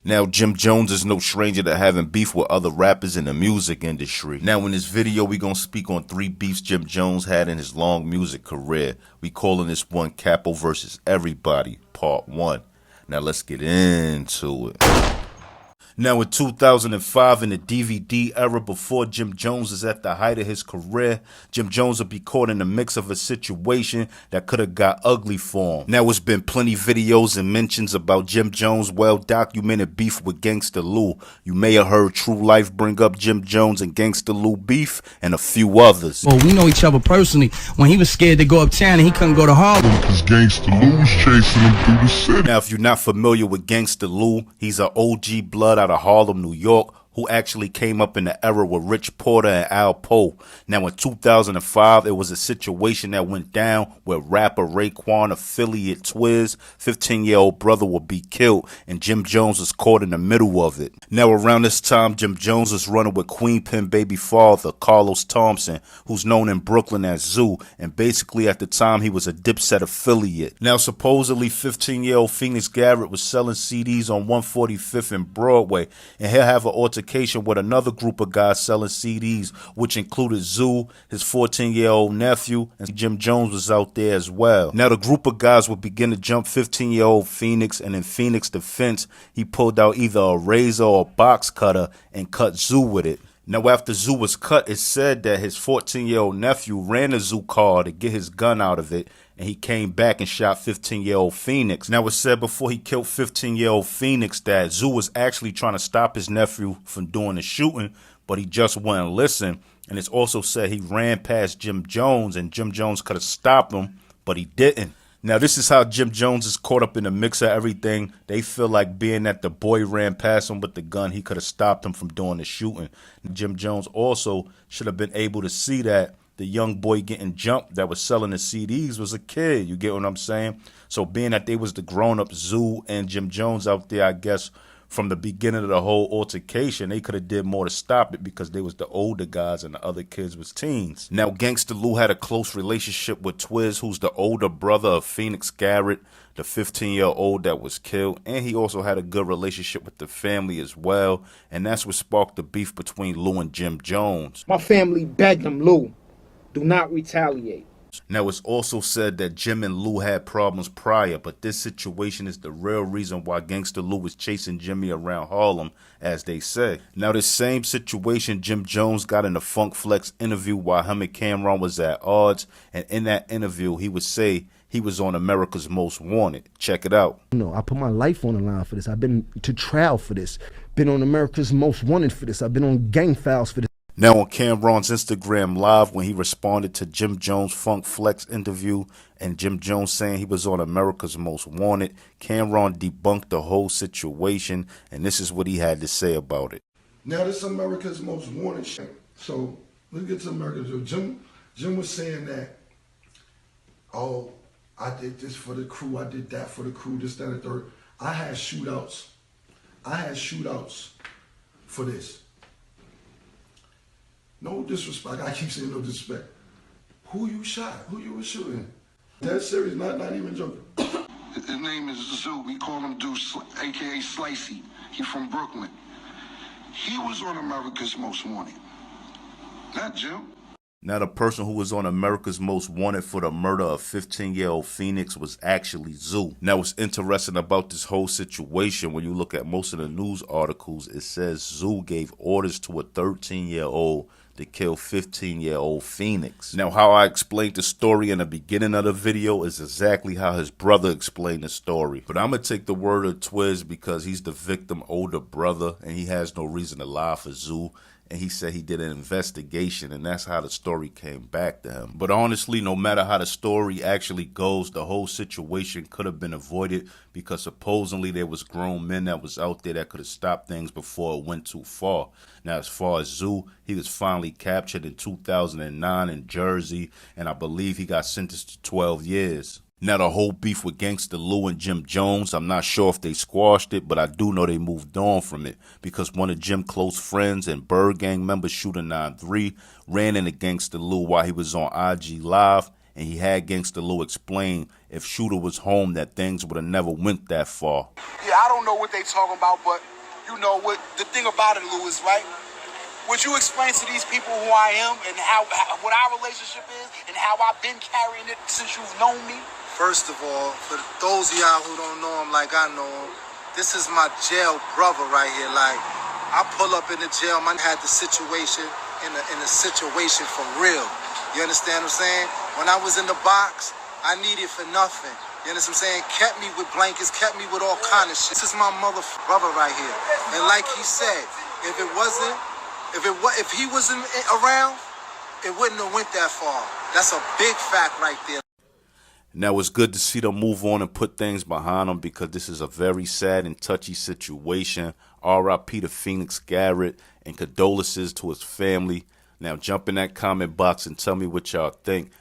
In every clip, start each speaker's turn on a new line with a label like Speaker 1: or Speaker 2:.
Speaker 1: Now, Jim Jones is no stranger to having beef with other rappers in the music industry. Now, in this video, we gonna speak on 3 beefs Jim Jones had in his long music career. We calling this one Capo versus Everybody, Part 1. Now, let's get into it. Now, in 2005, in the DVD era before Jim Jones is at the height of his career, Jim Jones would be caught in the mix of a situation that could have got ugly for him. Now, it's been plenty videos and mentions about Jim Jones' well-documented beef with Gangsta Lou. You may have heard True Life bring up Jim Jones and Gangsta Lou beef, and a few others.
Speaker 2: Well, we know each other personally. When he was scared to go uptown and he couldn't go to Harlem,
Speaker 3: because Gangsta Lou was chasing him through the city.
Speaker 1: Now, if you're not familiar with Gangsta Lou, he's an OG blood out of Harlem, New York, who actually came up in the era with Rich Porter and Al Poe. Now, in 2005, it was a situation that went down where rapper Raekwon affiliate Twiz, 15-year-old brother, would be killed, and Jim Jones was caught in the middle of it. Now, around this time, Jim Jones was running with Queenpin baby father, Carlos Thompson, who's known in Brooklyn as Zoo, and basically at the time, he was a Dipset affiliate. Now, supposedly, 15-year-old Phoenix Garrett was selling CDs on 145th and Broadway, and he'll have an altercation with another group of guys selling CDs, which included Zoo, his 14-year-old nephew, and Jim Jones was out there as well. Now, the group of guys would begin to jump 15-year-old Phoenix, and in Phoenix's defense, he pulled out either a razor or a box cutter and cut Zoo with it. Now, after Zoo was cut, it's said that his 14-year-old nephew ran a Zoo car to get his gun out of it, and he came back and shot 15-year-old Phoenix. Now, it's said before he killed 15-year-old Phoenix that Zoo was actually trying to stop his nephew from doing the shooting, but he just wouldn't listen. And it's also said he ran past Jim Jones, and Jim Jones could have stopped him, but he didn't. Now, this is how Jim Jones is caught up in the mix of everything. They feel like being that the boy ran past him with the gun, he could have stopped him from doing the shooting. Jim Jones also should have been able to see that the young boy getting jumped that was selling the CDs was a kid. You get what I'm saying? So being that they was the grown-up Zoo and Jim Jones out there, I guess, from the beginning of the whole altercation, they could have did more to stop it because they was the older guys and the other kids was teens. Now, Gangsta Lou had a close relationship with Twiz, who's the older brother of Phoenix Garrett, the 15-year-old that was killed, and he also had a good relationship with the family as well, and that's what sparked the beef between Lou and Jim Jones.
Speaker 4: My family begged him, Lou, do not retaliate.
Speaker 1: Now, it's also said that Jim and Lou had problems prior, but this situation is the real reason why Gangsta Lou was chasing Jimmy around Harlem, as they say. Now, this same situation, Jim Jones got in a Funk Flex interview while him and Cameron was at odds, and in that interview, he would say he was on America's Most Wanted. Check it out.
Speaker 5: You know, I put my life on the line for this. I've been to trial for this. Been on America's Most Wanted for this. I've been on gang files for this.
Speaker 1: Now, on Cameron's Instagram Live, when he responded to Jim Jones' Funk Flex interview and Jim Jones saying he was on America's Most Wanted, Cameron debunked the whole situation, and this is what he had to say about it.
Speaker 3: Now, this is America's Most Wanted shit. So, let's get to America's. Jim was saying that, oh, I did this for the crew, I did that for the crew, this, that, and third. I had shootouts. For this. No disrespect. I keep saying no disrespect. Who you shot? Who you were shooting? That's serious, not even joking.
Speaker 6: His name is Zoo. We call him Deuce, a.k.a. Slicey. He's from Brooklyn. He was on America's Most Wanted. Not Jim.
Speaker 1: Now, the person who was on America's Most Wanted for the murder of 15-year-old Phoenix was actually Zoo. Now, what's interesting about this whole situation, when you look at most of the news articles, it says Zoo gave orders to a 13-year-old to kill 15-year-old Phoenix. Now, how I explained the story in the beginning of the video is exactly how his brother explained the story. But I'm going to take the word of Twiz because he's the victim's older brother, and he has no reason to lie for Zoo. And he said he did an investigation, and that's how the story came back to him. But honestly, no matter how the story actually goes, the whole situation could have been avoided because supposedly there was grown men that was out there that could have stopped things before it went too far. Now, as far as Zoo, he was finally captured in 2009 in Jersey, and I believe he got sentenced to 12 years. Now, the whole beef with Gangsta Lou and Jim Jones, I'm not sure if they squashed it, but I do know they moved on from it because one of Jim's close friends and Bird Gang member, Shooter 93, ran into Gangsta Lou while he was on IG Live, and he had Gangsta Lou explain if Shooter was home that things would have never went that far.
Speaker 6: Yeah, I don't know what they talking about, but
Speaker 7: You know what the thing about it, Lou, is right. Would you explain to these people who I am and how what our relationship is and how I've been carrying it since you've known me?
Speaker 8: First of all, for those of y'all who don't know him like I know him, this is my jail brother right here. Like, I pull up in the jail, man, had the situation in a situation for real. You understand what I'm saying? When I was in the box, I needed for nothing. You understand what I'm saying? Kept me with blankets, kept me with all kind of shit. This is my brother right here. And like he said, if he wasn't around, it wouldn't have went that far. That's a big fact right there.
Speaker 1: Now, it's good to see them move on and put things behind them because this is a very sad and touchy situation. R.I.P. to Phoenix Garrett and condolences to his family. Now, jump in that comment box and tell me what y'all think.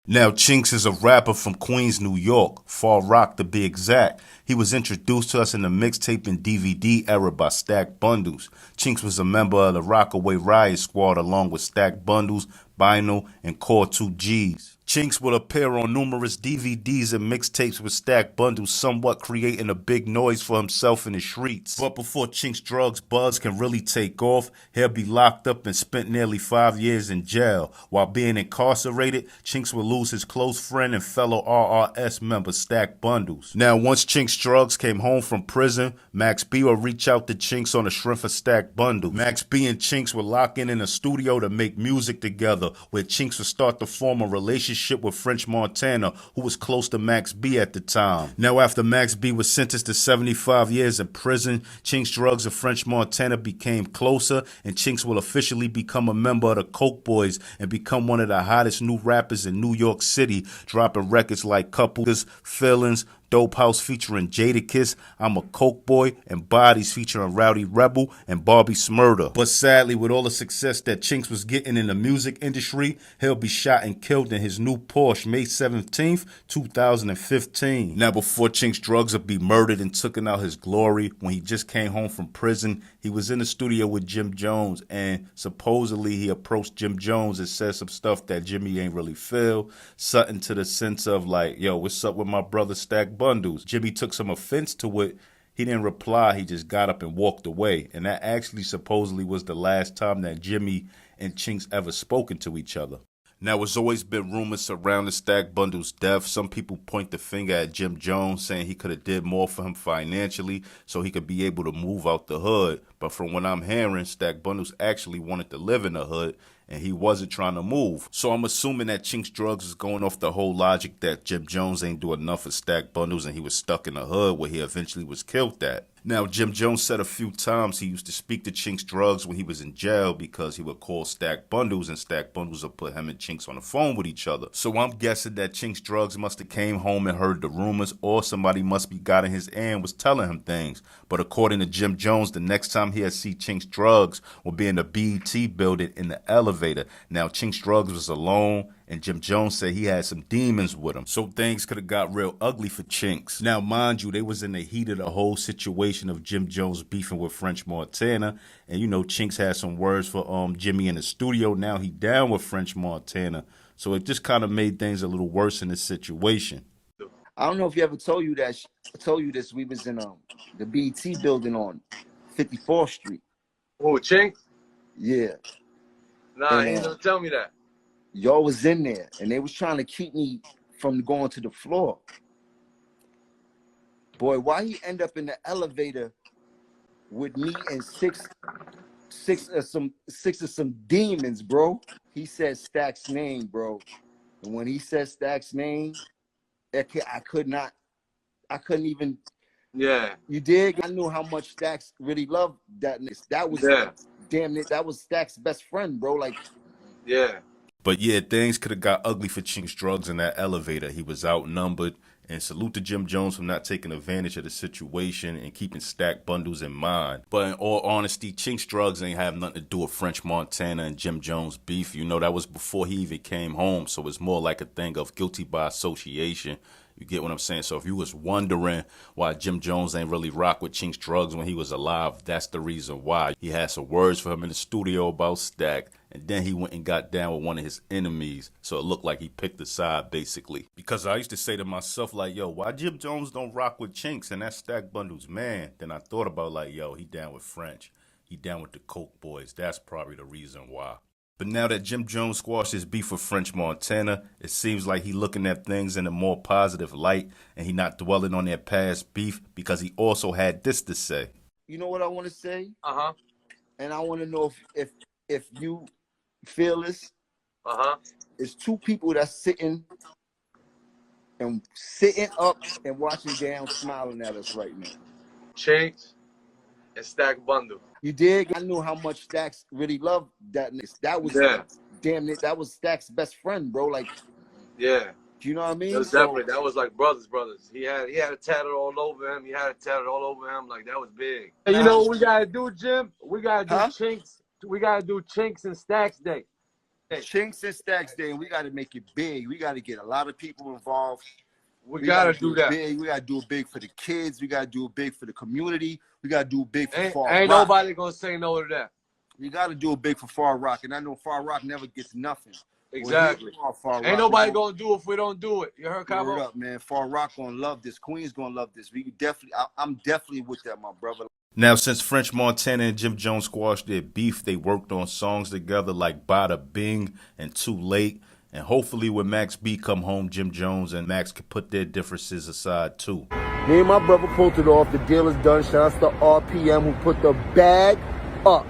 Speaker 1: Now, Chinx is a rapper from Queens, New York, Far Rock to be exact. He was introduced to us in the mixtape and DVD era by Stack Bundles. Chinx was a member of the Rockaway Riot Squad along with Stack Bundles, Maino, and Core 2 Gs. Chinx would appear on numerous DVDs and mixtapes with Stack Bundles, somewhat creating a big noise for himself in the streets. But before Chinx drugs buzz can really take off, he'll be locked up and spent nearly 5 years in jail. While being incarcerated, Chinx will lose his close friend and fellow RRS member Stack Bundles. Now, once Chinx drugs came home from prison, Max B will reach out to Chinx on the strength of Stack Bundles. Max B and Chinx will lock in a studio to make music together, where Chinx would start to form a relationship with French Montana, who was close to Max B at the time. Now, after Max B was sentenced to 75 years in prison, Chinx drugs and French Montana became closer, and Chinx will officially become a member of the Coke Boys and become one of the hottest new rappers in New York City, dropping records like Couples, Feelings, Dope House featuring Jadakiss, I'm a Coke Boy, and Bodies featuring Rowdy Rebel and Bobby Smurda. But sadly, with all the success that Chinx was getting in the music industry, he'll be shot and killed in his new Porsche May 17th, 2015. Now, before Chinx drugs would be murdered and taken out his glory, when he just came home from prison, he was in the studio with Jim Jones, and supposedly he approached Jim Jones and said some stuff that Jimmy ain't really feel, something to the sense of like, yo, what's up with my brother Stack Bundles? Jimmy took some offense to it. He didn't reply. He just got up and walked away. And that actually supposedly was the last time that Jimmy and Chinx ever spoken to each other. Now, there's always been rumors surrounding Stack Bundles' death. Some people point the finger at Jim Jones, saying he could have did more for him financially so he could be able to move out the hood. But from what I'm hearing, Stack Bundles actually wanted to live in the hood, and he wasn't trying to move. So I'm assuming that Chinx drugs is going off the whole logic that Jim Jones ain't do enough for Stack Bundles and he was stuck in the hood where he eventually was killed at. Now, Jim Jones said a few times he used to speak to Chinx drugs when he was in jail because he would call Stack Bundles and Stack Bundles would put him and Chinx on the phone with each other. So I'm guessing that Chinx drugs must have came home and heard the rumors, or somebody must be got in his ear and was telling him things. But according to Jim Jones, the next time he'll see Chinx drugs will be in the BET building in the elevator. Now, Chinx drugs was alone, and Jim Jones said he had some demons with him. So things could have got real ugly for Chinx. Now, mind you, they was in the heat of the whole situation of Jim Jones beefing with French Montana. And, you know, Chinx had some words for Jimmy in the studio. Now he down with French Montana. So it just kind of made things a little worse in this situation.
Speaker 9: I don't know if you ever told you that. I told you this. We was in the BET building on 54th Street.
Speaker 10: Oh, Chinx?
Speaker 9: Yeah.
Speaker 10: Nah, he didn't tell me that.
Speaker 9: Y'all was in there, and they was trying to keep me from going to the floor. Boy, why he end up in the elevator with me and six of some demons, bro? He said Stack's name, bro. And when he said Stack's name, I couldn't even.
Speaker 10: Yeah.
Speaker 9: You dig? I knew how much Stack's really loved that. That was damn it. That was Stack's best friend, bro. Like,
Speaker 10: yeah.
Speaker 1: But yeah, things could have got ugly for Chinx drugs in that elevator. He was outnumbered. And salute to Jim Jones for not taking advantage of the situation and keeping Stack Bundles in mind. But in all honesty, Chinx drugs ain't have nothing to do with French Montana and Jim Jones beef. You know, that was before he even came home. So it's more like a thing of guilty by association. You get what I'm saying? So if you was wondering why Jim Jones ain't really rock with Chinx drugs when he was alive, that's the reason why. He had some words for him in the studio about Stack, and then he went and got down with one of his enemies. So it looked like he picked a side, basically. Because I used to say to myself, like, yo, why Jim Jones don't rock with Chinx and that Stack Bundle's man? Then I thought about, like, yo, he down with French. He down with the Coke Boys. That's probably the reason why. But now that Jim Jones squashed his beef with French Montana, it seems like he looking at things in a more positive light, and he not dwelling on their past beef because he also had this to say.
Speaker 9: You know what I want to say?
Speaker 10: Uh-huh.
Speaker 9: And I want to know if you feel this.
Speaker 10: Uh-huh.
Speaker 9: It's two people that's sitting up and watching down, smiling at us right now.
Speaker 10: Chinx and Stack Bundle.
Speaker 9: You dig? I knew how much Stacks really loved that nigga. That was damn it. That was Stack's best friend, bro. Like,
Speaker 10: yeah.
Speaker 9: Do you know what I mean?
Speaker 10: It was definitely, that was like brothers. He had it tatted all over him. Like, that was big. And you know what we gotta do, Jim? We gotta do Chinx. We gotta do Chinx and Stacks Day.
Speaker 9: Chinx and Stacks Day, and we gotta make it big. We gotta get a lot of people involved.
Speaker 10: We gotta do that.
Speaker 9: Big. We gotta do it big for the kids. We gotta do it big for the community. We gotta do it big for Far Rock.
Speaker 10: Ain't nobody gonna say no to that.
Speaker 9: We gotta do it big for Far Rock, and I know Far Rock never gets nothing.
Speaker 10: Exactly. Ain't nobody gonna do it if we don't do it. You heard, Cabo?
Speaker 9: Word up, man. Far Rock gonna love this. Queen's gonna love this. I'm definitely with that, my brother.
Speaker 1: Now, since French Montana and Jim Jones squashed their beef, they worked on songs together like Bada Bing and Too Late. And hopefully when Max B come home, Jim Jones and Max can put their differences aside too.
Speaker 11: Me and my brother pulled it off. The deal is done. Shout out to RPM who put the bag up.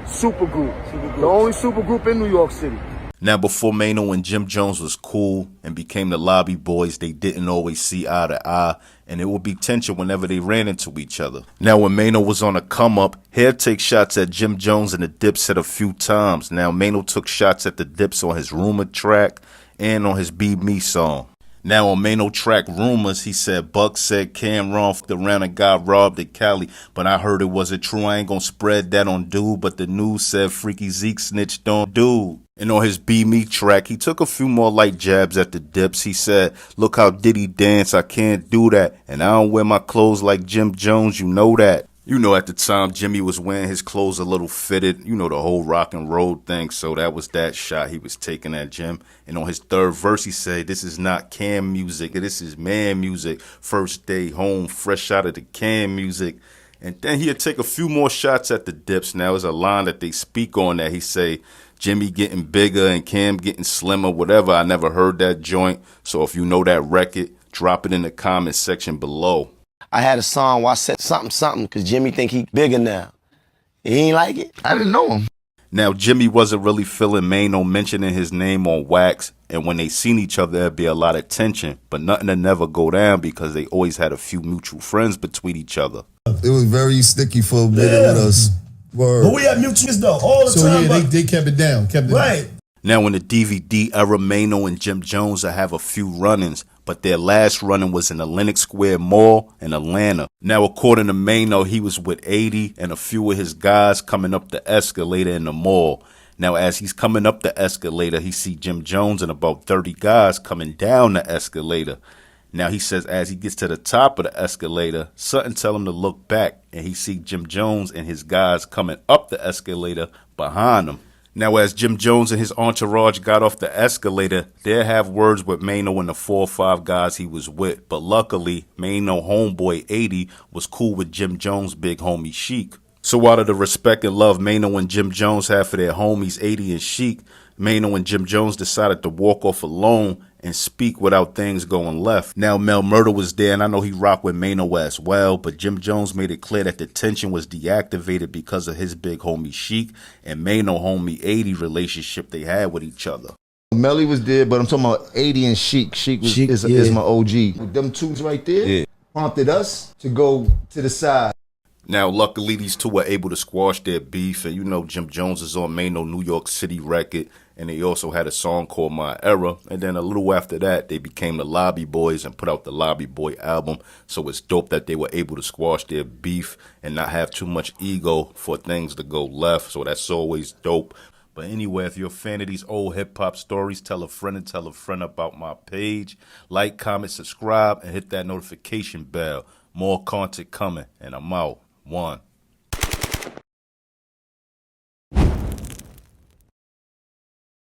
Speaker 11: Supergroup. The only supergroup in New York City.
Speaker 1: Now, before Maino and Jim Jones was cool and became the Lobby Boys, they didn't always see eye to eye, and there would be tension whenever they ran into each other. Now, when Maino was on a come-up, he'd take shots at Jim Jones and the Dipset a few times. Now, Maino took shots at the Dips on his Rumor track and on his Be Me song. Now, on Maino track Rumors, he said Buck said Cameron f***ed around and got robbed at Cali, but I heard it wasn't true. I ain't gonna spread that on dude, but the news said Freaky Zeke snitched on dude. And on his Be Me track, he took a few more light jabs at the Dips. He said, look how Diddy dance, I can't do that, and I don't wear my clothes like Jim Jones, you know that. You know, at the time, Jimmy was wearing his clothes a little fitted, you know, the whole rock and roll thing. So that was that shot he was taking at Jim. And on his third verse, he said, this is not Cam music. This is man music. First day home, fresh out of the can music. And then he'd take a few more shots at the Dips. Now, there's a line that they speak on that he say, Jimmy getting bigger and Cam getting slimmer, whatever. I never heard that joint. So if you know that record, drop it in the comment section below.
Speaker 11: I had a song where I said something because Jimmy think he bigger now. He ain't like it. I didn't know him.
Speaker 1: Now, Jimmy wasn't really feeling Maino mentioning his name on wax, and when they seen each other, there'd be a lot of tension, but nothing to never go down because they always had a few mutual friends between each other.
Speaker 12: It was very sticky for a minute with us. Word.
Speaker 13: But we had mutuals though, all the time.
Speaker 12: So yeah, they kept it down.
Speaker 13: Right.
Speaker 1: Now, in the DVD era, Maino and Jim Jones will have a few run-ins, but their last run-in was in the Lenox Square Mall in Atlanta. Now, according to Maino, he was with 80 and a few of his guys coming up the escalator in the mall. Now, as he's coming up the escalator, he see Jim Jones and about 30 guys coming down the escalator. Now, he says as he gets to the top of the escalator, something tell him to look back, and he see Jim Jones and his guys coming up the escalator behind him. Now, as Jim Jones and his entourage got off the escalator, they'd have words with Maino and the 4 or 5 guys he was with. But luckily, Maino homeboy 80 was cool with Jim Jones' big homie Sheik. So out of the respect and love Maino and Jim Jones had for their homies 80 and Sheik, Maino and Jim Jones decided to walk off alone and speak without things going left. Now, Mel Murder was there, and I know he rocked with Maino as well, but Jim Jones made it clear that the tension was deactivated because of his big homie Sheik and Maino homie 80 relationship they had with each other.
Speaker 12: Melly was there, but I'm talking about 80 and Sheik. Sheik is my OG. Them two right there prompted us to go to the side.
Speaker 1: Now, luckily, these two were able to squash their beef, and you know Jim Jones is on Maino New York City record, and they also had a song called My Era, and then a little after that, they became the Lobby Boys and put out the Lobby Boy album, so it's dope that they were able to squash their beef and not have too much ego for things to go left, so that's always dope. But anyway, if you're a fan of these old hip-hop stories, tell a friend and tell a friend about my page. Like, comment, subscribe, and hit that notification bell. More content coming, and I'm out. One.